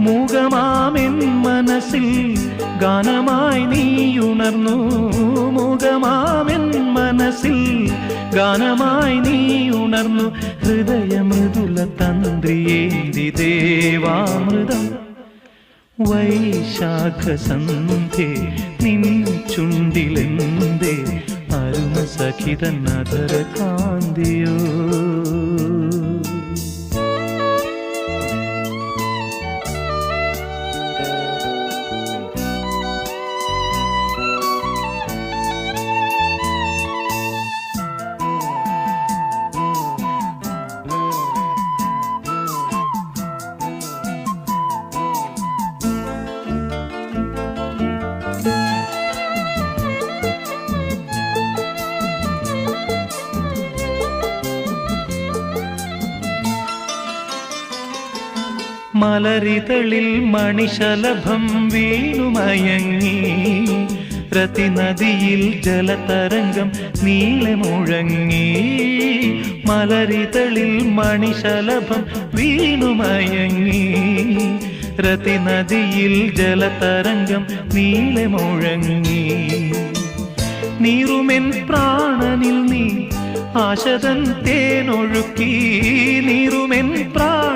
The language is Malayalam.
മൂകമാമെൻ മനസ്സിൽ ഗാനമായി നീയുണർന്നു. മൂകമാമെൻ മനസ്സിൽ ഗാനമായി നീയുണർന്നു. ഹൃദയമൃദുല തന്ത്രിയേന്തി ദേവാമൃതം വൈശാഖസന്ധ്യേ നിൻ ചുണ്ടിലെന്തേ അരുണ സഖിതൻ അധര കാന്തിയോ. മലരിതളിൽ മണിശലഭം വീണുമയങ്ങി. രതിനദിയിൽ ജലതരംഗം നീളെ മുഴങ്ങി. മലരിതളിൽ മണിശലഭം വീണുമയങ്ങി. രതിനദിയിൽ ജലതരംഗം നീളെ മുഴങ്ങി. നീറുമെൻ പ്രാണനിൽ നീ ആശതൻ തേനൊഴുക്കി. നീറുമെൻ പ്രാണ